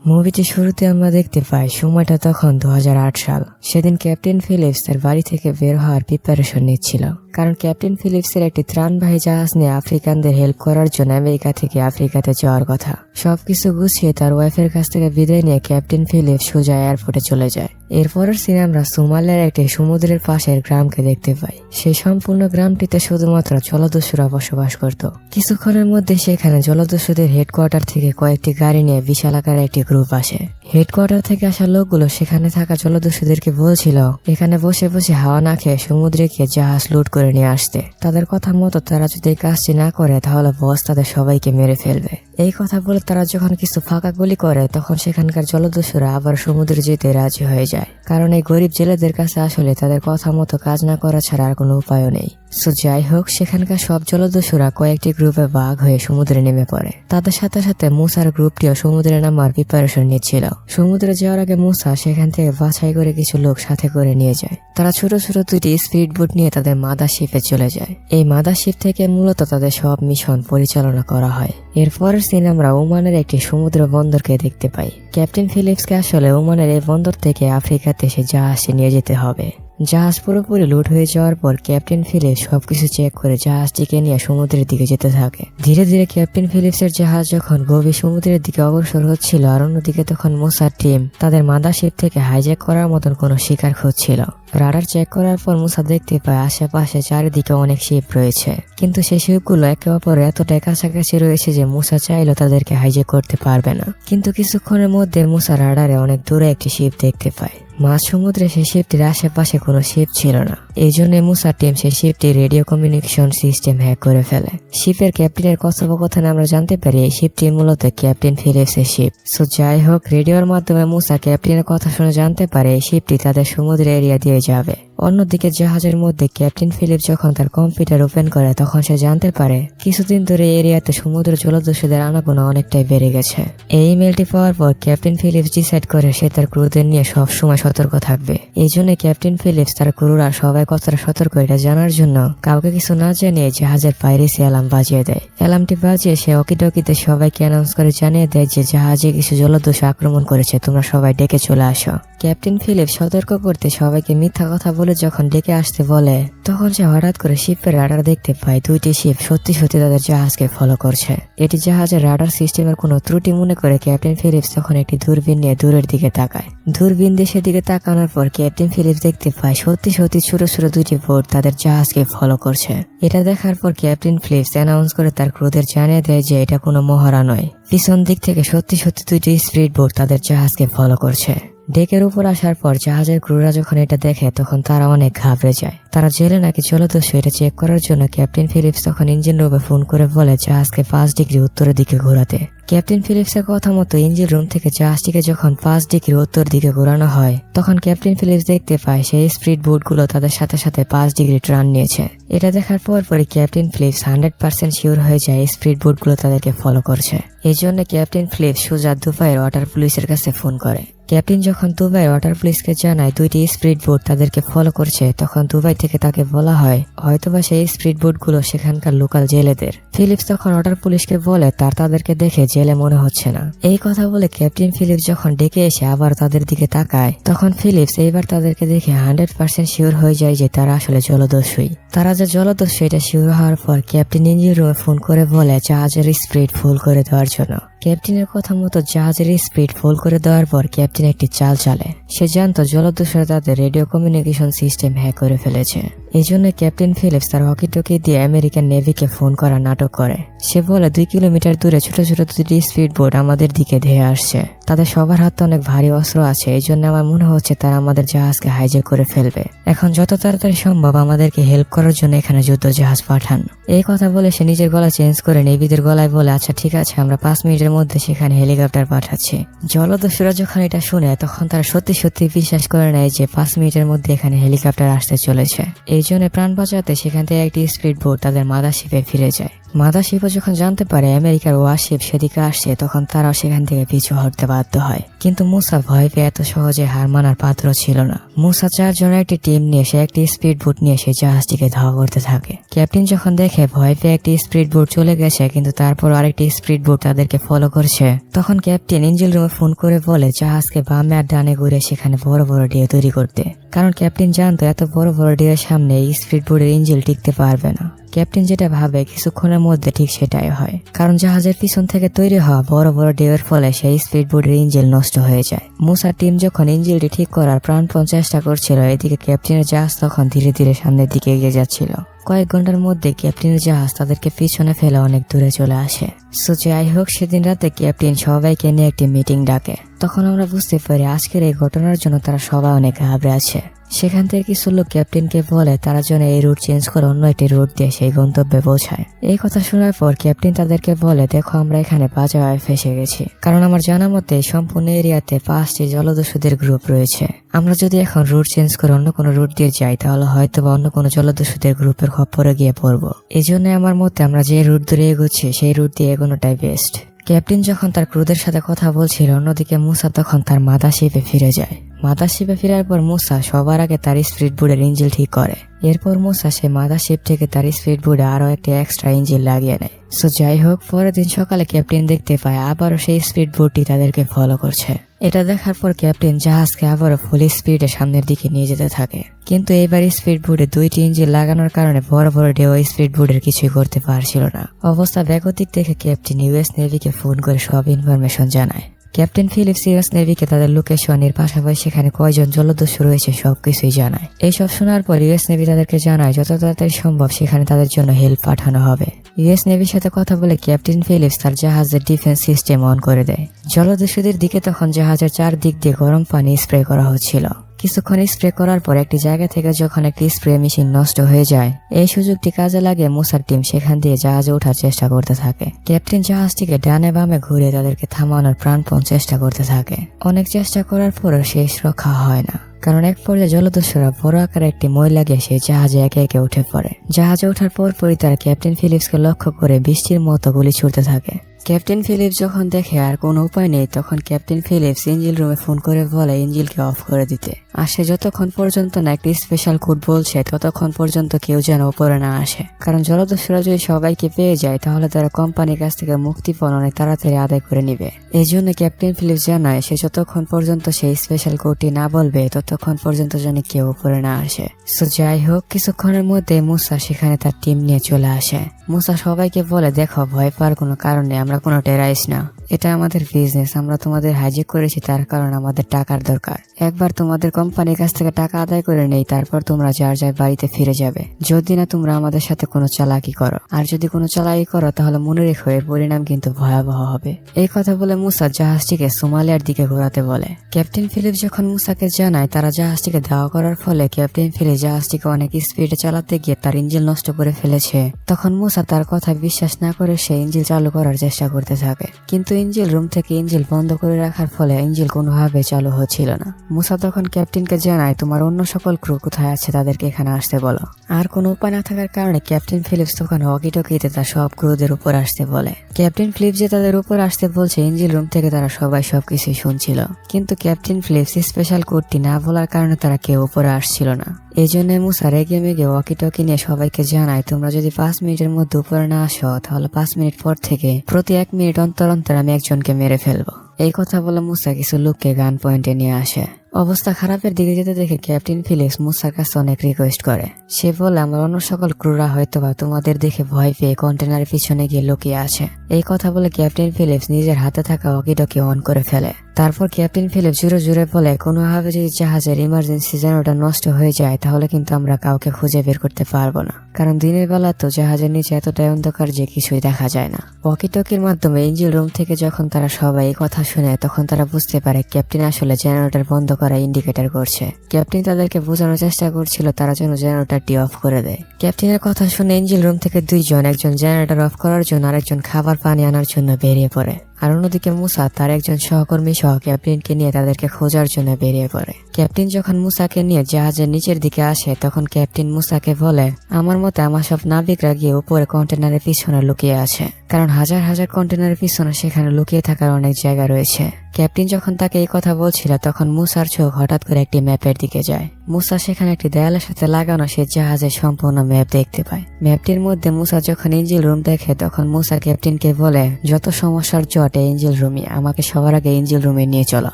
মুভিটি শুরুতে আমরা দেখতে পাই সময়টা তখন 2008 সাল। সেদিন ক্যাপ্টেন ফিলিপস তার বাড়ি থেকে বের হওয়ার প্রিপারেশন নিচ্ছিল, কারণ ক্যাপ্টেন ফিলিপসের একটি ত্রাণবাহী জাহাজ নিয়ে আফ্রিকানদের হেল্প করার জন্য আমেরিকা থেকে আফ্রিকাতে যাওয়ার কথা। সবকিছু গুছিয়ে তার ওয়াইফের কাছ থেকে বিদায় নিয়ে ক্যাপ্টেন ফিলিপস সোজা এয়ারপোর্টে চলে যায়। এরপরের সিনে আমরা সোমালিয়ার একটি সমুদ্রের পাশের গ্রামকে দেখতে পাই। সেই সম্পূর্ণ গ্রামটিতে শুধুমাত্র জলদস্যুরা বসবাস করত। কিছুক্ষণের মধ্যে সেখানে জলদস্যুদের হেডকোয়ার্টার থেকে কয়েকটি গাড়ি নিয়ে বিশাল আকারের একটি গ্রুপ আসে। হেডকোয়ার্টার থেকে আসা লোকগুলো সেখানে থাকা জলদস্যুদেরকে বলছিল এখানে বসে বসে হাওয়া না খেয়ে সমুদ্রে গিয়ে জাহাজ লুট করে নিয়ে আসতে। তাদের কথা মতো তারা যদি এই কাজটি না করে তাহলে বস তাদের সবাইকে মেরে ফেলবে। এই কথা বলে তারা যখন কিছু ফাঁকা গুলি করে তখন সেখানকার জলদস্যুরা আবার সমুদ্রে যেতে রাজি হয়ে যায়, কারণ এই গরিব জেলেদের কাছে আসলে তাদের কথা মতো কাজ না করা ছাড়া আর কোনো উপায় নেই। সো যাই হোক, সেখানকার সব জলদস্যুরা কয়েকটি গ্রুপে ভাগ হয়ে সমুদ্রে নেমে পড়ে। তাদের সাথে সাথে মুসার গ্রুপটিও সমুদ্রে নামার প্রিপারেশন নিচ্ছিল। সমুদ্রে যাওয়ার আগে মুসা সেখান থেকে বাছাই করে কিছু লোক সাথে করে নিয়ে যায়। তারা ছোট ছোট দুইটি স্পিড বোট নিয়ে তাদের মাদার শিপে চলে যায়। এই মাদার শিপ থেকে মূলত তাদের সব মিশন পরিচালনা করা হয়। এরপরের সিন আমরা ওমানের একটি সমুদ্র বন্দরকে দেখতে পাই। ক্যাপ্টেন ফিলিপসকে আসলে ওমানের এই বন্দর থেকে আফ্রিকাতে সে জাহাজে নিয়ে যেতে হবে। জাহাজ পুরোপুরি লুট হয়ে যাওয়ার পর ক্যাপ্টেন ফিলিপস সবকিছু চেক করে জাহাজটিকে নিয়ে সমুদ্রের দিকে যেতে থাকে। ধীরে ধীরে ক্যাপ্টেন ফিলিপসের জাহাজ যখন গভীর সমুদ্রের দিকে অগ্রসর হচ্ছিল, আর অন্যদিকে তখন মুসার টিম তাদের মাদারশিপ থেকে হাইজ্যাক করার মতন কোনো শিকার খুঁজছিল। রাডার চেক করার পর মুসা দেখতে পায় আশেপাশে চারিদিকে অনেক শিপ রয়েছে, কিন্তু সেই শিপগুলো একে অপর এতটাই কাছাকাছি রয়েছে যে মুসা চাইলেও তাদেরকে হাইজ্যাক করতে পারবে না। কিন্তু কিছুক্ষণের মধ্যে মুসা রাডারে অনেক দূরে একটি শিপ দেখতে পায়। মাঝ সমুদ্রে সেই শিপটির আশেপাশে কোনো শিপ ছিল না। এই জন্য মুসার টিম সেই শিপটি রেডিও কমিউনিকেশন সিস্টেম হ্যাক করে ফেলে। শিপের ক্যাপ্টেনের কথোপকথনে আমরা জানতে পারি এই শিপটি মূলত ক্যাপ্টেন ফিলিপসের শিপ। সো যাই হোক, রেডিওর মাধ্যমে মুসা ক্যাপ্টেনের কথা শুনে জানতে পারে এই শিপটি তাদের সমুদ্র এরিয়া দিয়ে যাবে। অন্যদিকে জাহাজের মধ্যে ক্যাপ্টেন ফিলিপস যখন তার কম্পিউটার ওপেন করে তখন সে জানতে পারে কিছুদিন ধরে এরিয়াতে সমুদ্র জলদস্যুদের আনাগোনা অনেকটাই বেড়ে গেছে। এই ইমেলটি পাওয়ার পর ক্যাপ্টেন ফিলিপস ডিসাইড করে সে তার ক্রুদের নিয়ে সবসময় সতর্ক থাকবে। এই জন্য ক্যাপ্টেন ফিলিপস তার ক্রুরা সবাই কতটা সতর্ক এটা জানার জন্য কাউকে কিছু না জানিয়ে জাহাজের পাইরেসি অ্যালার্ম বাজিয়ে দেয়। অ্যালার্মটি বাজিয়ে সে অকিটকিতে সবাইকে অ্যানাউন্স করে জানিয়ে দেয় যে জাহাজে কিছু জলদস্যু আক্রমণ করেছে, তোমরা সবাই ডেকে চলে আসো। ক্যাপ্টেন ফিলিপস সতর্ক করতে সবাইকে মিথ্যা কথা বলে যখন ডেকে আসতে বলে তখন সে হঠাৎ করে শিপের রাডার দেখতে পায় দুইটি শিপ সত্যি সত্যি তাদের জাহাজকে ফলো করছে। এটি জাহাজের রাডার সিস্টেমের কোনো ত্রুটি মনে করে ক্যাপ্টেন ফিলিপস তখন একটি দূরবীন নিয়ে দূরের দিকে তাকায়। দূরবীন দিয়ে সেদিকে তাকানোর পর ক্যাপ্টেন ফিলিপস দেখতে পায় সত্যি সত্যি ছোট ছোট দুইটি বোট তাদের জাহাজকে ফলো করছে। এটা দেখার পর ক্যাপ্টেন ফিলিপস অ্যানাউন্স করে তার ক্রুদের জানিয়ে দেয় যে এটা কোনো মহড়া নয়, পিছন দিক থেকে সত্যি সত্যি দুইটি স্পিড বোট তাদের জাহাজকে ফলো করছে। ডেকের উপর আসার পর জাহাজের ক্রুরা যখন এটা দেখে তখন তারা অনেক ঘাবড়ে যায়। তারা জেলে নাকি জলদস্যু এটা চেক করার জন্য ক্যাপ্টেন ফিলিপস তখন ইঞ্জিন রুমে ফোন করে বলে জাহাজকে 5 ডিগ্রি উত্তরের দিকে ঘোরাতে। ক্যাপ্টেন ফিলিপসের কথা মতো ইঞ্জিন রুম থেকে জাহাজটিকে যখন 5 ডিগ্রি উত্তর দিকে ঘোরানো হয় তখন ক্যাপ্টেন ফিলিপস দেখতে পায় সেই স্পিড বোটগুলো তাদের সাথে সাথে 5 ডিগ্রি টার্ন নিয়েছে। এটা দেখার পর ক্যাপ্টেন ফিলিপস 100% শিওর হয়ে যায় স্পিড বোটগুলো তাদেরকে ফলো করছে। এই জন্য ক্যাপ্টেন ফিলিপস সোজা দুবাইয়ের ওয়াটার পুলিশের কাছে ফোন করে। ক্যাপ্টেন যখন দুবাই ওয়াটার পুলিশকে জানায় দুইটি স্পিড বোট তাদেরকে ফলো করছে তখন দুবাই থেকে তাকে বলা হয় হয়তোবা সেই স্পিড বোট গুলো সেখানকার লোকাল জেলেদের। ফিলিপস তখন ওয়াটার পুলিশকে বলে তাদেরকে দেখে জেলে মনে হচ্ছে না। এই কথা বলে ক্যাপ্টেন ফিলিপস যখন ডেকে এসে আবার তাদের দিকে তাকায় তখন ফিলিপস এইবার তাদেরকে দেখে 100% শিওর হয়ে যায় যে তারা আসলে জলদস্যুই। তারা যে জলদস্যু এটা শিওর হওয়ার পর ক্যাপ্টেন ইঞ্জিন রুমে ফোন করে বলে জাহাজের স্পিড ফুল করে দেওয়ার জন্য। ক্যাপ্টেনের কথা মতো জাহাজের স্পিড ফুল করে দেওয়ার পর ক্যাপ্টেন একটি চাল চালে। সে জানতো জলদস্যুরা তাদের রেডিও কমিউনিকেশন সিস্টেম হ্যাক করে ফেলেছে। এই জন্য ক্যাপ্টেন ফিলিপস তার ওয়াকিটকি দিয়ে আমেরিকান নেভিকে ফোন করা নাটক করে। সে বলে 2 কিলোমিটার দূরে ছোট ছোট দুটি স্পিড বোট আমাদের দিকে ধেয়ে আসছে। তাদের সবার হাতে অনেক ভারী অস্ত্র আছে, এই জন্য আমার মনে হচ্ছে তারা আমাদের জাহাজকে হাইজ্যাক করে ফেলবে। এখন যত তাড়াতাড়ি সম্ভব আমাদেরকে হেল্প করার জন্য এখানে যুদ্ধ জাহাজ পাঠান। এই কথা বলে সে নিজের গলা চেঞ্জ করে নেভিদের গলায় বলে আচ্ছা ঠিক আছে, আমরা 5 মিনিটের মধ্যে সেখানে হেলিকপ্টার পাঠাচ্ছি। জলদস্যুরা যখন এটা শুনে তখন তারা সত্যি সত্যি বিশ্বাস করে নেয় যে 5 মিনিটের মধ্যে এখানে হেলিকপ্টার আসতে চলেছে। এই জন্য প্রাণ বাঁচাতে সেখান থেকে একটি স্পিড বোট তাদের মাদারশিপে ফিরে যায়। মাদারশিপও যখন জানতে পারে আমেরিকার ওয়ারশিপ সেদিকে আসছে, তখন তারাও সেখান থেকে পিছু হটতে বাধ্য হয়। কিন্তু মুসা ভয় পেয়ে এত সহজে হার মানার পাত্র ছিল না। মুসা 4 জনের একটি টিম নিয়ে সে একটি স্পিড বোট নিয়ে সেই জাহাজটিকে ধাওয়া করতে থাকে। ক্যাপ্টেন যখন দেখে ভয় পেয়ে একটি স্পিড বোট চলে গেছে, কিন্তু তারপর আরেকটি স্পিড বোট তাদেরকে ফলো করছে, তখন ক্যাপ্টেন ইঞ্জিন রুমে ফোন করে বলে জাহাজকে বামে আর ডানে ঘুরে সেখানে বড় বড় ঢেউ তৈরি করতে। কারণ ক্যাপ্টেন জানতো এত বড় বড় ঢেউয়ের সামনে এই স্পিড বোটের ইঞ্জিন টিকতে পারবে না। ক্যাপ্টেন যেটা ভাবে কিছুক্ষণের মধ্যে ঠিক সেটাই হয়, কারণ জাহাজের পিছন থেকে তৈরি হওয়া বড় বড় ঢেউয়ের ফলে সেই স্পিড বোটের ইঞ্জিন নষ্ট হয়ে যায়। মুসার টিম যখন ইঞ্জিনটি ঠিক করার প্রাণপণ চেষ্টা করছিল, এদিকে ক্যাপ্টেনের জাহাজ তখন ধীরে ধীরে সামনের দিকে এগিয়ে যাচ্ছিল। কয়েক ঘন্টার মধ্যে ক্যাপ্টেনের জাহাজ তাদেরকে পিছনে ফেলে অনেক দূরে চলে আসে। সো যাই হোক, সেদিন রাতে ক্যাপ্টেন সবাইকে নিয়ে একটি মিটিং ডাকে। তখন আমরা বুঝতে পারি আজকের এই ঘটনার জন্য তারা সবাই অনেক ঘাবড়ে আছে। সেখান থেকে কিছু লোক ক্যাপ্টেনকে বলে তারা যেন এই রুট চেঞ্জ করে অন্য একটি রুট দিয়ে সেই গন্তব্যে পৌঁছায়। এই কথা শোনার পর ক্যাপ্টেন তাদেরকে বলে, দেখো আমরা এখানে বাজারে ফেসে গেছি, কারণ আমার জানা মতে সম্পূর্ণ এরিয়াতে 5টি জলদস্যুদের গ্রুপ রয়েছে। আমরা যদি এখন রুট চেঞ্জ করে অন্য কোনো রুট দিয়ে যাই, তাহলে হয়তো বা অন্য কোনো জলদস্যুদের গ্রুপের খপ্পরে গিয়ে পড়বো। এই জন্য আমার মতে আমরা যে রুট ধরে এগোচ্ছি সেই রুট দিয়ে এগোনোটাই বেস্ট। ক্যাপ্টেন যখন তার ক্রুদের সাথে কথা বলছিল, অন্যদিকে মুসা তখন তার মাদারশিপে ফিরে যায়। মাদারশিপে ফেরার পর মুসা সবার আগে তার স্পিড বোটের ইঞ্জিন ঠিক করে। এরপর মুসা সে মাদারশিপ থেকে তার স্পিড বোটে আরো একটি এক্সট্রা ইঞ্জিন লাগিয়ে নেয়। সো যাই হোক, পরের দিন সকালে ক্যাপ্টেন দেখতে পায় আবারও সেই স্পিড বোটটি তাদেরকে ফলো করছে। এটা দেখার পর ক্যাপ্টেন জাহাজকে আবারও ফুল স্পিডে সামনের দিকে নিয়ে যেতে থাকে। কিন্তু এইবার স্পিড বোটে 2টি ইঞ্জিন লাগানোর কারণে বড় বড় ঢেউ স্পিড বোটের কিছুই করতে পারছিল না। অবস্থা বেগতিক দেখে ক্যাপ্টেন ইউএস নেভিকে ফোন করে সব ইনফরমেশন জানায়। ক্যাপ্টেন ফিলিপস ইউএস নেভিকে তাদের লোকেশনের পাশাপাশি সেখানে কয়জন জলদস্যু রয়েছে সবকিছুই জানায়। এইসব শোনার পর ইউএস নেভি তাদেরকে জানায় যত তাড়াতাড়ি সম্ভব সেখানে তাদের জন্য হেল্প পাঠানো হবে। ইউএস নেভির সাথে কথা বলে ক্যাপ্টেন ফিলিপস তার জাহাজের ডিফেন্স সিস্টেম অন করে দেয়। জলদস্যুদের দিকে তখন জাহাজের 4 দিক দিয়ে গরম পানি স্প্রে করা হচ্ছিল। কিছুক্ষণ স্প্রে করার পর একটি জায়গা থেকে যখন একটি স্প্রে মেশিন নষ্ট হয়ে যায়, এই সুযোগটি কাজে লাগিয়ে মুসার টিম সেখান দিয়ে জাহাজে ওঠার চেষ্টা করতে থাকে। ক্যাপ্টেন জাহাজটিকে ডানে বামে ঘুরে তাদেরকে থামানোর প্রাণপণ চেষ্টা করতে থাকে। অনেক চেষ্টা করার পরও শেষ রক্ষা হয় না, কারণ এক পর্যায়ে জলদস্যুরা বড় আকারে একটি মই লাগিয়ে সেই জাহাজে একে একে উঠে পড়ে। জাহাজে ওঠার পরপরই তারা ক্যাপ্টেন ফিলিপসকে লক্ষ্য করে বৃষ্টির মতো গুলি ছুড়তে থাকে। ক্যাপ্টেন ফিলিপস যখন দেখে আর কোনো উপায় নেই, তখন ক্যাপ্টেন ফিলিপস ইঞ্জিন রুমে ফোন করে বলে ইঞ্জিনকে অফ করে দিতে। আর সে যতক্ষণ পর্যন্ত না একটি স্পেশাল কোড বলছে ততক্ষণ পর্যন্ত কেউ যেন উপরে না আসে, কারণ জলদস্যুরা যদি সবাইকে পেয়ে যায় তাহলে তারা কোম্পানির কাছ থেকে মুক্তিপণ অনেক তাড়াতাড়ি আদায় করে নিবে। এই জন্য ক্যাপ্টেন ফিলিপস জানায় সে যতক্ষণ পর্যন্ত সেই স্পেশাল কোডটি না বলবে ততক্ষণ পর্যন্ত যেন কেউ উপরে না আসে। সো যাই হোক, কিছুক্ষণের মধ্যে মুসা সেখানে তার টিম নিয়ে চলে আসে। মুসা সবাইকে বলে, দেখো ভয় পাওয়ার কোনো কারণ নেই, আমরা কোনো টেরারিস্ট না, এটা আমাদের বিজনেস। আমরা তোমাদের হাইজ্যাক করেছি তার কারণ আমাদের টাকার দরকার। একবার তোমাদের কোম্পানির কাছ থেকে টাকা আদায় করে নেই, তারপর তোমরা যার যার বাড়িতে ফিরে যাবে, যদি না তোমরা আমাদের সাথে কোনো চালাকি করো। আর যদি কোনো চালাকি করো তাহলে মনে রেখো এর পরিণাম কিন্তু ভয়াবহ হবে। এই কথা বলে মুসা জাহাজটিকে সোমালিয়ার দিকে ঘোরাতে বলে। ক্যাপ্টেন ফিলিপস যখন মুসাকে জানায় তারা জাহাজটিকে ধাওয়া করার ফলে ক্যাপ্টেন ফিলিপস জাহাজটিকে অনেক স্পিডে চালাতে গিয়ে তার ইঞ্জিন নষ্ট করে ফেলেছে, তখন মুসা তার কথা বিশ্বাস না করে সে ইঞ্জিন চালু করার চেষ্টা করতে থাকে। কিন্তু ইঞ্জিন রুম থেকে ইঞ্জিন বন্ধ করে রাখার ফলে ইঞ্জিন কোনোভাবে চালু হচ্ছিল না। মুসা তখন ক্যাপ্টেনকে জানায় তোমার অন্য সকল ক্রু কোথায় আছে তাদেরকে এখানে আসতে বলো। আর কোনো উপায় না থাকার কারণে ক্যাপ্টেন ফিলিপস তখন ওয়াকি টকিতে তার সব ক্রুদের উপর আসতে বলে। ক্যাপ্টেন ফিলিপস যে তাদের উপর আসতে বলছে ইঞ্জিন রুম থেকে তারা সবাই সবকিছুই শুনছিল, কিন্তু ক্যাপ্টেন ফিলিপস স্পেশাল কোডটি না বলার কারণে তারা কেউ উপরে আসছিল না। এই জন্য মুসা রেগে মেগে ওয়াকি টকি নিয়ে সবাইকে জানায় তোমরা যদি 5 মিনিটের মধ্যে উপরে না আসো তাহলে 5 মিনিট পর থেকে প্রতি 1 মিনিট অন্তর অন্তর আমি একজনকে মেরে ফেলবো। এই কথা বলে মুসা কিছু লোককে গান পয়েন্টে নিয়ে আসে। অবস্থা খারাপের দিকে যেতে দেখে ক্যাপ্টেন ফিলিপস মুসার কাছে অনেক রিকোয়েস্ট করে। সে বলে আমার অন্য সকল ক্রুরা হয়তোবা তোমাদের দেখে ভয় পেয়ে কন্টেনারের পিছনে গিয়ে লুকিয়ে আছে। এই কথা বলে ক্যাপ্টেন ফিলিপস নিজের হাতে থাকা ওয়াকি-টকি অন করে ফেলে। তারপর ক্যাপ্টেন ফিলিপস জোরে জোরে বলে কোনোভাবে যদি জাহাজের ইমার্জেন্সি জেনারেটর নষ্ট হয়ে যায় তাহলে কিন্তু আমরা কাউকে খুঁজে বের করতে পারবো না, কারণ দিনের বেলা তো জাহাজের নিচে এতটাই অন্ধকার যে কিছুই দেখা যায় না। ওয়াকি-টকির মাধ্যমে ইঞ্জিন রুম থেকে যখন তারা সবাই এই কথা শুনে তখন তারা বুঝতে পারে ক্যাপ্টেন আসলে জেনারেটর বন্ধ করা ইন্ডিকেটর করছে। ক্যাপ্টেন তাদেরকে বোঝানোর চেষ্টা করছিল তারা যেন জেনারেটরটি অফ করে দেয়। ক্যাপ্টেনের কথা শুনে ইঞ্জিন রুম থেকে 2 জন, একজন জেনারেটর অফ করার জন্য আরেকজন খাবার পানি আনার জন্য বেরিয়ে পড়ে। আর অন্যদিকে মুসা তার একজন সহকর্মী সহ ক্যাপ্টেনকে নিয়ে তাদেরকে খোঁজার জন্য বেরিয়ে পড়ে। ক্যাপ্টেন যখন মুসাকে নিয়ে জাহাজের নিচের দিকে আসে তখন ক্যাপ্টেন মুসাকে বলে, আমার মতে আমার সব নাবিকরা গিয়ে উপরে কন্টেনারের পিছনে লুকিয়ে আছে, কারণ হাজার হাজার কন্টেনারের পিছনে সেখানে লুকিয়ে থাকার অনেক জায়গা রয়েছে। ক্যাপ্টেন যখন তাকে এই কথা বলছিল তখন মুসার চোখ হঠাৎ করে একটি ম্যাপের দিকে যায়। মুসা সেখানে একটি দেয়ালের সাথে লাগানো সে জাহাজের সম্পূর্ণ ম্যাপ দেখতে পায়। ম্যাপটির মধ্যে মুসা যখন ইঞ্জিল রুম দেখে তখন মুসা ক্যাপ্টেনকে বলে, যত সমস্যার জট এই ইঞ্জিল রুমই, আমাকে সবার আগে ইঞ্জিল রুমে নিয়ে চলো।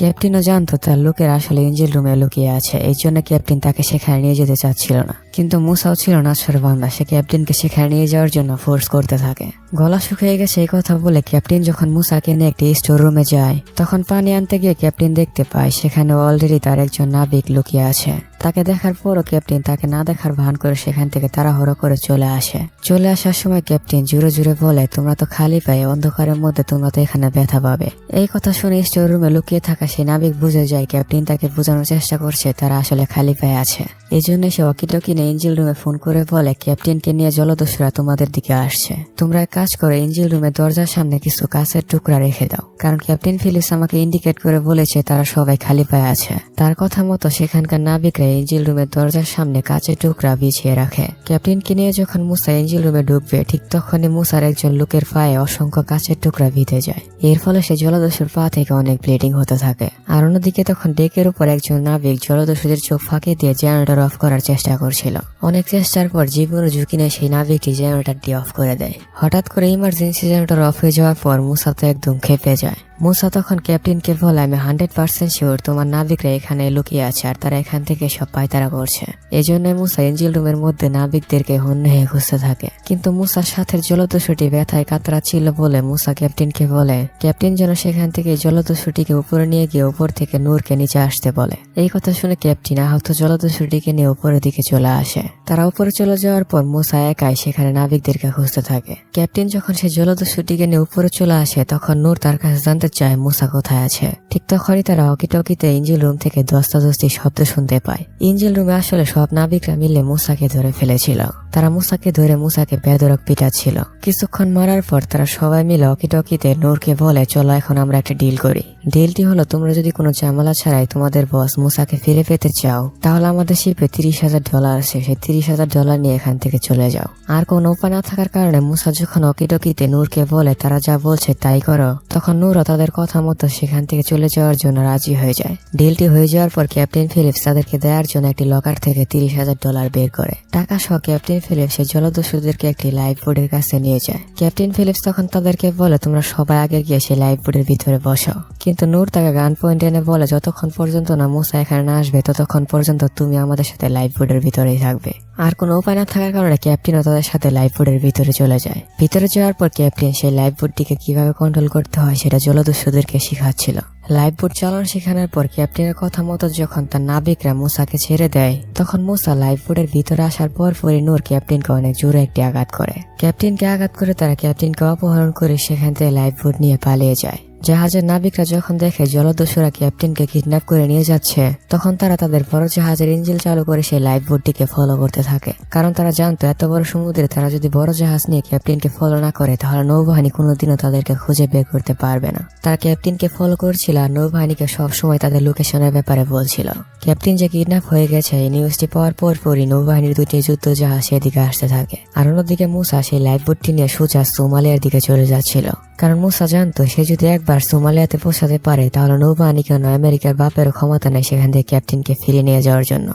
ক্যাপ্টেনও জানতো তার লোকের আসলে ইঞ্জিল রুমে লুকিয়ে আছে, এই জন্য ক্যাপ্টেন তাকে সেখানে নিয়ে যেতে চাচ্ছিল না। কিন্তু মুসাও ছিল নাছোড়বান্দা, সে ক্যাপ্টেনকে সেখানে নিয়ে যাওয়ার জন্য ফোর্স করতে থাকে। গলা শুকিয়ে গেছে এই কথা বলে ক্যাপ্টেন যখন মুসাকে নিয়ে একটি স্টোর রুমে যায় তখন পানি আনতে গিয়ে ক্যাপ্টেন দেখতে পায় সেখানে অলরেডি তার একজন নাবিক লুকিয়ে আছে। তাকে দেখার পরও ক্যাপ্টেন তাকে না দেখার ভান করে সেখান থেকে তাড়াহুড়ো করে চলে আসে। চলে আসার সময় ক্যাপ্টেন জোরে জোরে বলে, তোমরা তো খালি পায়ে, অন্ধকারের মধ্যে তোমরা তো এখানে ব্যথা পাবে। এই কথা শুনে স্টোর রুমে লুকিয়ে থাকা সেই নাবিক বুঝে যায় ক্যাপ্টেন তাকে বোঝানোর চেষ্টা করছে তারা আসলে খালি পায়ে আছে। এই জন্য সে ওয়াকিটকি নিয়ে ইঞ্জিল রুমে ফোন করে বলে, ক্যাপ্টেনকে নিয়ে জলদস্যুরা তোমাদের দিকে আসছে, তোমরা এক কাজ করে ইঞ্জিল রুমে দরজার সামনে কিছু কাঁচের টুকরা রেখে দাও, কারণ ক্যাপ্টেন ফিলিপস আমাকে ইন্ডিকেট করে বলেছে তারা সবাই খালি পায়ে আছে। তার কথা মতো সেখানকার নাবিকরা ইঞ্জিল রুমের দরজার সামনে কাঁচের টুকরা বিছিয়ে রাখে। ক্যাপ্টেনকে নিয়ে যখন মুসা ইঞ্জিল রুমে ঢুকবে ঠিক তখনই মুসার একজন লোকের পায়ে অসংখ্য কাঁচের টুকরা ভিজে যায়। এর ফলে সে জলদস্যুর পা থেকে অনেক ব্লিডিং হতে থাকে। আর অন্যদিকে তখন ডেকের উপর একজন নাবিক জলদস্যুদের চোখ ফাঁকি দিয়ে জেনারেটর অফ করার চেষ্টা করছিল। অনেক চেষ্টার পর জীবনের ঝুঁকি নিয়ে সেই নাবিকটি জেনারেটরটি অফ করে দেয়। হঠাৎ করে ইমার্জেন্সি জেনারেটর অফ হয়ে যাওয়ার পর মুসা তো একদম খেপে যায়। মুসা তখন ক্যাপ্টেনকে বলে, আমি 100% শিওর তোমার নাবিকরা এখানে লুকিয়ে আছে আর তারা এখান থেকে সব পায়তারা করছে। এই জন্য মুসা ইঞ্জিল রুমের মধ্যে নাবিকদেরকে হন্যে হয়ে খুঁজতে থাকে। কিন্তু মুসার সাথে জলদস্যুটি ব্যথায় কাতরাচ্ছিল বলে মুসা ক্যাপ্টেনকে বলে, ক্যাপ্টেন যেন সেখান থেকে জলদস্যুটিকে উপরে নিয়ে গিয়ে উপর থেকে নূরকে নিচে আসতে বলে। এই কথা শুনে ক্যাপ্টেন আহত জলদস্যুটিকে নিয়ে উপরের দিকে চলে আসে। তারা উপরে চলে যাওয়ার পর মুসা একাই সেখানে নাবিকদেরকে খুঁজতে থাকে। ক্যাপ্টেন যখন সে জলদস্যুটিকে নিয়ে উপরে চলে আসে তখন নূর তার কাছে জানতে চায় মুসা কোথায় আছে। ঠিক তখনই তারা অকিটকিতে ইঞ্জিল রুম থেকে দস্তাদস্তি শব্দ শুনতে পায়। ইঞ্জিল রুমে আসলে সব নাবিকরা মিলে মুসাকে ধরে ফেলেছিল। তারা মুসাকে ধরে মুসাকে বেধড়ক পিটাচ্ছিল। কিছুক্ষণ মারার পর তারা সবাই মিলে অকিটকিতে নূরকে বলে, চলো এখন আমরা একটা ডিল করি। ডিলটি হলো, তোমরা যদি কোনো ঝামেলা ছাড়াই তোমাদের বস মুসাকে ফিরে পেতে চাও তাহলে আমাদের শিপে $30,000 আছে, সেই $30,000 নিয়ে এখান থেকে চলে যাও। আর কোনো উপায় না থাকার কারণে মুসা যখন অকিটকিতে নূরকে বলে তারা যা বলছে তাই করো, তখন নূরও তাদের কথা মতো সেখান থেকে চলে যাওয়ার জন্য রাজি হয়ে যায়। ডিলটি হয়ে যাওয়ার পর ক্যাপ্টেন ফিলিপস তাদেরকে দেওয়ার জন্য একটি লকার থেকে $30,000 বের করে। টাকা সহ ক্যাপ্টেন ফিলিপস সেই জলদস্যুদেরকে একটি লাইফ বোর্ডের কাছে নিয়ে যায়। ক্যাপ্টেন ফিলিপস তখন তাদেরকে বলে, তোমরা সবাই আগে গিয়ে সেই লাইফ বোর্ডের ভিতরে বসো। কিন্তু নূর তাকে গান পয়েন্ট এনে বলে, যতক্ষণ পর্যন্ত না মুসা এখানে না আসবে ততক্ষণ পর্যন্ত তুমি আমাদের সাথে লাইফ বোর্ডের ভিতরেই থাকবে। আর কোনো উপায় না থাকার কারণে ক্যাপ্টেনও তাদের সাথে লাইফ বোর্ডের ভিতরে চলে যায়। ভিতরে যাওয়ার পর ক্যাপ্টেন সেই লাইফ বোর্ডটিকে কিভাবে কন্ট্রোল করতে হয় সেটা জলদস্যুদেরকে শিখাচ্ছিল। লাইফ বোট চালানো শেখানোর পর ক্যাপ্টেনের কথা মতো যখন তার নাবিকরা মুসাকে ছেড়ে দেয় তখন মুসা লাইফ বোটের ভিতরে আসার পরই নূর ক্যাপ্টেনকে অনেক জোরে একটি আঘাত করে। ক্যাপ্টেনকে আঘাত করে তারা ক্যাপ্টেনকে অপহরণ করে সেখান থেকে লাইফ বোট নিয়ে পালিয়ে যায়। জাহাজের নাবিকরা যখন দেখে জলদস্যুরা ক্যাপ্টেনকে কিডন্যাপ করে নিয়ে যাচ্ছে তখন তারা তাদের বড় জাহাজের ইঞ্জিন চালু করে সেই লাইফ বোটটিকে ফলো করতে থাকে, কারণ তারা জানতো এত বড় সমুদ্রে তারা যদি বড় জাহাজ নিয়ে ক্যাপ্টেনকে ফলো না করে তাহলে নৌবাহিনী কোনোদিনও তাদেরকে খুঁজে বের করতে পারবে না। তারা ক্যাপ্টেনকে ফলো করছিল আর নৌবাহিনীকে সবসময় তাদের লোকেশনের ব্যাপারে বলছিল। ক্যাপ্টেন যে কিডন্যাপ হয়ে গেছে এই নিউজটি পাওয়ার পরই নৌবাহিনীর দুটি যুদ্ধ জাহাজ সেদিকে আসতে থাকে। আর অন্যদিকে মুসা সেই লাইফ বোটটি নিয়ে সোজা সোমালিয়ার দিকে চলে যাচ্ছিল, কারণ মুসা জানতো সে যদি একবার সোমালিয়াতে পৌঁছাতে পারে তাহলে নৌবাহিনীকে আমেরিকার বাপেরও ক্ষমতা নেই সেখান থেকে ক্যাপ্টেনকে ফিরিয়ে নিয়ে যাওয়ার জন্য।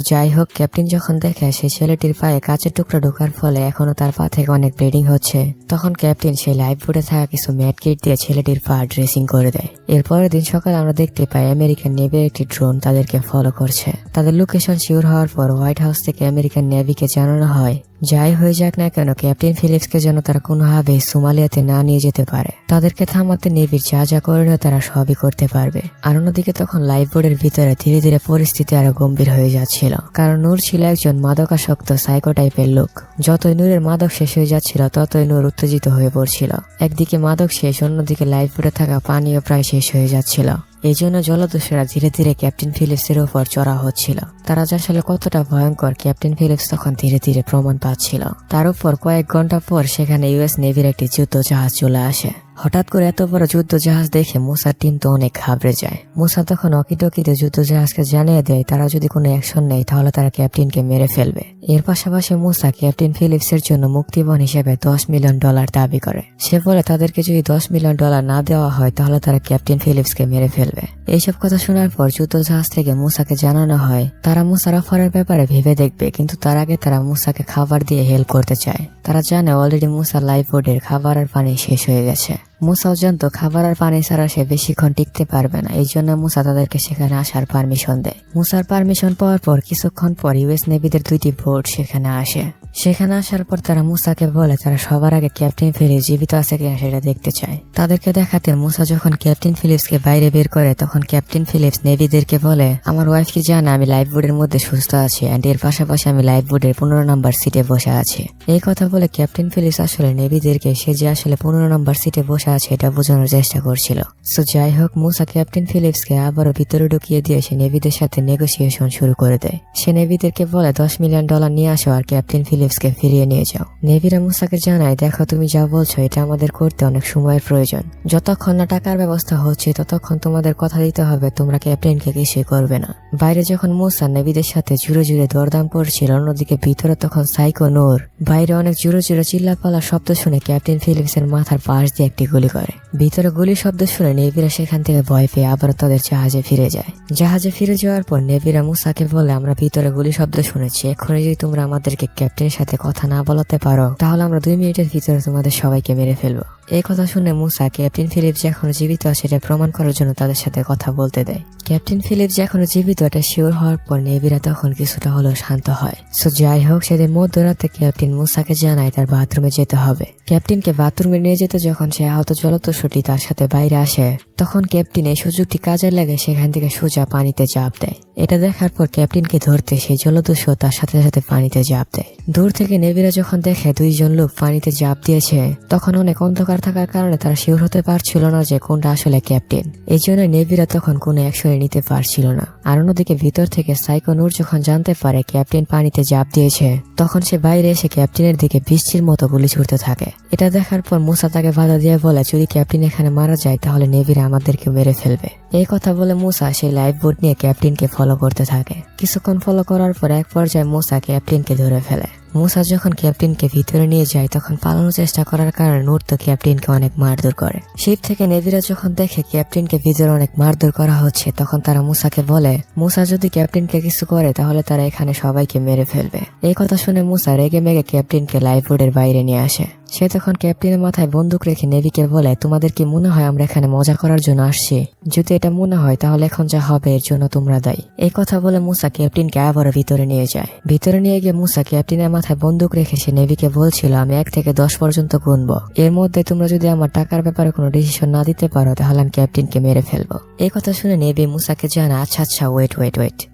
যাই হোক, ক্যাপ্টেন যখন দেখে সেই ছেলেটির পায়ে কাঁচের টুকরা ঢোকার ফলে এখনো তার পা থেকে অনেক ব্লিডিং হচ্ছে তখন ক্যাপ্টেন সেই লাইফ বোটে থাকা কিছু ম্যাট কিট দিয়ে ছেলেটির পা ড্রেসিং করে দেয়। এরপরের দিন সকালে আমরা দেখতে পাই আমেরিকান নেভির একটি ড্রোন তাদেরকে ফলো করছে। তাদের লোকেশন শিওর হওয়ার পর হোয়াইট হাউস থেকে আমেরিকান নেভিকে জানানো হয় যাই হয়ে যাক না কেন ক্যাপ্টেন ফিলিপসকে যেন তারা কোনোভাবে সোমালিয়াতে না নিয়ে যেতে পারে। তাদেরকে থামাতে নেভির যা যা করণীয় তারা সবই করতে পারবে। আর অন্যদিকে তখন লাইফ বোর্ডের ভিতরে ধীরে ধীরে পরিস্থিতি আরো গম্ভীর হয়ে যাচ্ছিল, কারণ নূর ছিল একজন মাদকাসক্ত সাইকো টাইপের লোক। যতই নূরের মাদক শেষ হয়ে যাচ্ছিল ততই নূর উত্তেজিত হয়ে পড়ছিল। একদিকে মাদক শেষ, অন্যদিকে লাইফ বোর্ডে থাকা পানিও প্রায় শেষ হয়ে যাচ্ছিল। এই জন্য জলদস্যুরা ধীরে ধীরে ক্যাপ্টেন ফিলিপসের উপর চড়া হচ্ছিল। তারা যে আসলে কতটা ভয়ঙ্কর ক্যাপ্টেন ফিলিপস তখন ধীরে ধীরে প্রমাণ পাচ্ছিল। তার উপর কয়েক ঘন্টা পর সেখানে ইউএস নেভির একটি যুদ্ধ জাহাজ চলে আসে। হঠাৎ করে এত বড় যুদ্ধ জাহাজ দেখে মুসার টিম তো অনেক ঘাবড়ে যায়। মুসা তখন অকিটকিতে যুদ্ধ জাহাজকে জানিয়ে দেয় তারা যদি কোনো অ্যাকশন নেয় তাহলে তারা ক্যাপ্টেনকে মেরে ফেলবে। এর পাশাপাশি মুসা ক্যাপ্টেন ফিলিপসের জন্য মুক্তিপণ হিসেবে $10 মিলিয়ন দাবি করে। সে বলে তাদেরকে যদি $10 মিলিয়ন না দেওয়া হয় তাহলে তারা ক্যাপ্টেন ফিলিপসকে মেরে ফেলবে। এইসব কথা শোনার পর যুদ্ধ জাহাজ থেকে মুসাকে জানানো হয় তারা মুসার অফারের ব্যাপারে ভেবে দেখবে, কিন্তু তার আগে তারা মুসাকে খাবার দিয়ে হেল্প করতে চায়। তারা জানে অলরেডি মুসার লাইফ বোর্ডের খাবার আর পানি শেষ হয়ে গেছে। মুসাও জানতো খাবার আর পানি ছাড়া সে বেশিক্ষণ টিকতে পারবে না, এই জন্য মুসা তাদেরকে সেখানে আসার পারমিশন দেয়। মুসার পারমিশন পাওয়ার পর কিছুক্ষণ পর ইউএস নেভিদের 2টি বোট সেখানে আসে। সেখানে আসার পর তারা মুসাকে বলে তারা সবার আগে ক্যাপ্টেন ফিলিপস জীবিত আছে কিনা সেটা দেখতে চায়। তাদেরকে দেখাতে মুসা যখন ক্যাপ্টেন ফিলিপসকে বাইরে বের করে তখন ক্যাপ্টেন ফিলিপস নেভিদেরকে বলে আমার ওয়াইফ কি জানে আমি লাইফ বোর্ডের মধ্যে সুস্থ আছি, এন্ড এর পাশাপাশি আমি লাইফ বোর্ডের 15 নম্বর সিটে বসে আছি। এই কথা বলে ক্যাপ্টেন ফিলিপস আসলে নেভিদেরকে সে যে আসলে 15 নম্বর সিটে বসে আছে এটা বোঝানোর চেষ্টা করছিল। সো যাই হোক, মুসা ক্যাপ্টেন ফিলিপসকে আবারও ভিতরে ঢুকিয়ে দিয়ে সে নেভিদের সাথে নেগোসিয়েশন শুরু করে দেয়। সে নেভিদেরকে বলে $10 মিলিয়ন নিয়ে আসো আর ক্যাপ্টেন ফিলিপসকে ফিরিয়ে নিয়ে যাও। নেভিরা মুসাকে জানায় দেখো তুমি যা বলছো এটা আমাদের করতে অনেক সময়ের প্রয়োজন, যতক্ষণ না টাকার ব্যবস্থা হচ্ছে ততক্ষণ তোমাদের কথা দিতে হবে তোমরা ক্যাপ্টেনকে কিছুই করবে না। বাইরে যখন মুসা নেভিদের সাথে জুড়ে জুড়ে দরদাম করছিল, অন্যদিকে ভিতরে তখন সাইকো নূর বাইরে অনেক জোরে জোরে চিল্লাপাল্লা শব্দ শুনে ক্যাপ্টেন ফিলিপসের মাথার পাশ দিয়ে একটি গুলি করে। ভিতরে গুলির শব্দ শুনে নেভিরা সেখান থেকে ভয় পেয়ে আবার তাদের জাহাজে ফিরে যায়। জাহাজে ফিরে যাওয়ার পর নেভিরা মুসাকে বলে আমরা ভিতরে গুলি শব্দ শুনেছি, এখনই যদি তোমরা আমাদেরকে ক্যাপ্টেনের সাথে কথা না বলাতে পারো তাহলে আমরা 2 মিনিটের ভিতরে তোমাদের সবাইকে মেরে ফেলবো। এই কথা শুনে মুসা ক্যাপ্টেন ফিলিপস এখনো জীবিত সেটা প্রমাণ করার জন্য তাদের সাথে কথা বলতে দেয়। ক্যাপ্টেন ফিলিপস এখনো জীবিত এটা শিওর হওয়ার পর নেভিরা তখন কিছুটা হলেও শান্ত হয়। সো যাই হোক, সেদিন মধ্যরাতে ক্যাপ্টেন মুসাকে জানায় তার বাথরুমে যেতে হবে। ক্যাপ্টেনকে বাথরুমে নিয়ে যেতে যখন সে আহত জলদস্যুটি তার সাথে বাইরে আসে তখন ক্যাপ্টেন এই সুযোগটি কাজে লাগে সেখান থেকে সোজা পানিতে ঝাঁপ দেয়। এটা দেখার পর ক্যাপ্টেনকে ধরতে সেই জলদস্যু তার সাথে সাথে পানিতে ঝাঁপ দেয়। দূর থেকে নেভিরা যখন দেখে 2 জন লোক পানিতে ঝাঁপ দিয়েছে তখন অনেক অন্ধকার থাকার কারণে তারা শিওর হতে পারছিল না যে কোনটা আসলে ক্যাপ্টেন, এই জন্য নেভিরা তখন কোনো অ্যাকশনে নিতে পারছিল না। আর অন্যদিকে ভিতর থেকে সাইকো নূর যখন জানতে পারে ক্যাপ্টেন পানিতে ঝাঁপ দিয়েছে তখন সে বাইরে এসে ক্যাপ্টেনের দিকে বৃষ্টির মতো গুলি ছুড়তে থাকে। এটা দেখার পর মুসা তাকে বাধা দিয়ে বলে যদি ক্যাপ্টেন এখানে মারা যায় তাহলে নেভিরা আমাদেরকে মেরে ফেলবে। এই কথা বলে মুসা সেই লাইফ বোট নিয়ে ক্যাপ্টেনকে ফলো করতে থাকে। কিছুক্ষণ ফলো করার পর এক পর্যায়ে মুসা ক্যাপ্টেনকে ধরে ফেলে। মুসা যখন ক্যাপ্টেনকে ভিতরে নিয়ে যায় তখন পালানোর চেষ্টা করার কারণে নূর তো ক্যাপ্টেনকে অনেক মারধর করে। শিপ থেকে নেভিরা যখন দেখে ক্যাপ্টেনকে ভিতরে অনেক মারধর করা হচ্ছে তখন তারা মুসাকে বলে মুসা যদি ক্যাপ্টেনকে কিছু করে তাহলে তারা এখানে সবাইকে মেরে ফেলবে। এই কথা শুনে মুসা রেগে মেগে ক্যাপ্টেনকে লাইফ বোর্ডের বাইরে নিয়ে আসে। সে তখন ক্যাপ্টেনের মাথায় বন্দুক রেখে নেভিকে বলে তোমাদের কি মনে হয় আমরা এখানে মজা করার জন্য আসছি? যদি এটা মনে হয় তাহলে এখন যা হবে এর জন্য তোমরা দায়ী। এই কথা বলে মুসা ক্যাপ্টেনকে আবারও ভিতরে নিয়ে যায়। ভিতরে নিয়ে গিয়ে মুসা ক্যাপ্টেনের মাথায় বন্দুক রেখে সে নেভিকে বলছিল আমি 1 থেকে 10 পর্যন্ত গুনবো, এর মধ্যে তোমরা যদি আমার টাকার ব্যাপারে কোনো ডিসিশন না দিতে পারো তাহলে আমি ক্যাপ্টেনকে মেরে ফেলবো। এই কথা শুনে নেভি মুসাকে জানা আচ্ছা ওয়েট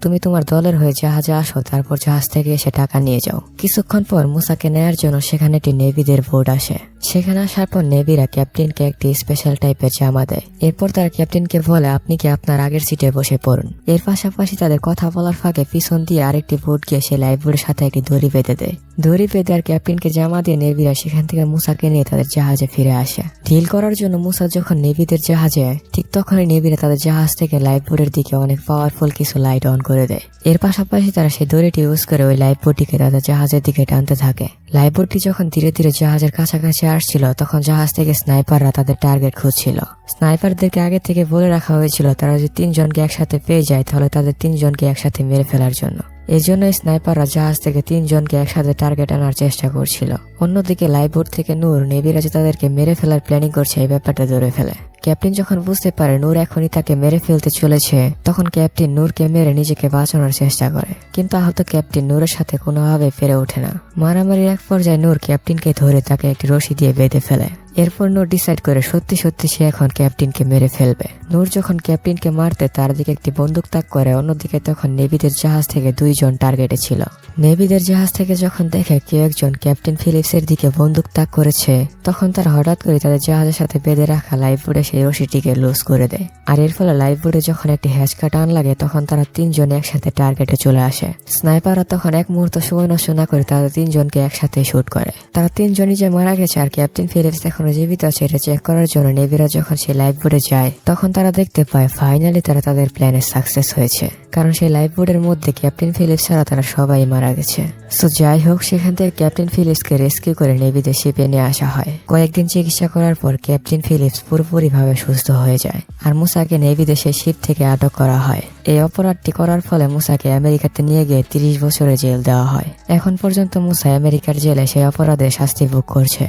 তুমি তোমার দলের হয়ে জাহাজে আসো, তারপর জাহাজ থেকে এসে টাকা নিয়ে যাও। কিছুক্ষণ পর মুসাকে নেয়ার জন্য সেখানে একটি নেভিদের বোট আসে। সেখানে আসার পর নেভিরা ক্যাপ্টেনকে একটি স্পেশাল টাইপের জামা দেয়। এরপর তারা ক্যাপ্টেনকে বলে আপনি কি আপনার আগের সিটে বসে পড়ুন। এর পাশাপাশি তাদের কথা বলার ফাঁকে পিছন দিয়ে আরেকটি বোট গিয়ে সে লাইফ বোর্ডের সাথে একটি দড়ি বেঁধে দেয়। দড়ি বেঁধে আর ক্যাপ্টেনকে জামা দিয়ে নেভিরা সেখান থেকে মুসাকে নিয়ে তাদের জাহাজে ফিরে আসে। ঢিল করার জন্য মুসা যখন নেভিদের জাহাজে ঠিক তখনই নেভিরা তাদের জাহাজ থেকে লাইফ বোর্ডের দিকে অনেক পাওয়ারফুল কিছু লাইট অন করে দেয়। এর পাশাপাশি তারা সেই দড়িটি ইউজ করে ওই লাইফ বোটটিকে তাদের জাহাজের দিকে টানতে থাকে। লাইফ বোটটি যখন ধীরে ধীরে জাহাজের কাছাকাছি আসছিল তখন জাহাজ থেকে স্নাইপাররা তাদের টার্গেট খুঁজছিল। স্নাইপারদেরকে আগে থেকে বলে রাখা হয়েছিল তারা যদি 3 জনকে একসাথে পেয়ে যায় তাহলে তাদের 3 জনকে একসাথে মেরে ফেলার জন্য। এই জন্য স্নাইপাররা জাহাজ থেকে 3 জনকে একসাথে টার্গেট আনার চেষ্টা করছিল। অন্যদিকে লাইফ বোট থেকে নূর নেভিরা যে তাদেরকে মেরে ফেলার প্ল্যানিং করছে এই ব্যাপারটা ধরে ফেলে। ক্যাপ্টেন যখন বুঝতে পারে নূর এখনই তাকে মেরে ফেলতে চলেছে তখন ক্যাপ্টেন নূরকে মেরে নিজেকে বাঁচানোর চেষ্টা করে, কিন্তু আহত ক্যাপ্টেন নূরের সাথে কোনোভাবে পেরে ওঠে না। মারামারির এক পর্যায়ে নূর ক্যাপ্টেনকে ধরে তাকে একটি রশি দিয়ে বেঁধে ফেলে। এরপর নূর ডিসাইড করে সত্যি সে এখন ক্যাপ্টেনকে মেরে ফেলবে। নূর যখন ক্যাপ্টেনকে মারতে তার দিকে একটি বন্দুক তাক করে, অন্যদিকে তখন নেভিদের জাহাজ থেকে 2 জন টার্গেটে ছিল। নেভিদের জাহাজ থেকে যখন দেখে কেউ একজন ক্যাপ্টেন ফিলিপসের দিকে বন্দুক তাক করেছে তখন তারা হঠাৎ করে তাদের জাহাজের সাথে বেঁধে রাখা লাইফ বোর্ডে সেই রশিটিকে লুজ করে দেয়। আর এর ফলে লাইফ বোর্ডে যখন একটি হ্যাচকা টান লাগে তখন তারা 3 জন একসাথে টার্গেটে চলে আসে। স্নাইপাররা তখন এক মুহূর্ত সময় নষ্ট না করে তাদের 3 জনকে একসাথে শুট করে। তারা 3 জনই যে মারা গেছে আর ক্যাপ্টেন ফিলিপস এখন এখনো জীবিত আছে এটা চেক করার জন্য নেভিরা যখন সেই লাইফ বোর্ডে যায় তখন তারা দেখতে পায় ফাইনালি তারা তাদের প্ল্যানে সাকসেস হয়েছে, কারণ সেই লাইফ বোর্ডের মধ্যে ক্যাপ্টেন ফিলিপস ছাড়া তারা সবাই মারা গেছে। তো যাই হোক, সেখান থেকে ক্যাপ্টেন ফিলিপসকে রেস্কিউ করে নেভিদের শিপে নিয়ে আসা হয়। কয়েকদিন চিকিৎসা করার পর ক্যাপ্টেন ফিলিপস পুরোপুরি ভাবে সুস্থ হয়ে যায় আর মুসাকে নেভিদের সেই শিপ থেকে আটক করা হয়। এই অপরাধটি করার ফলে মুসাকে আমেরিকাতে নিয়ে গিয়ে 30 বছরের জেল দেওয়া হয়। এখন পর্যন্ত মুসা আমেরিকার জেলে সেই অপরাধে শাস্তি ভোগ করছে।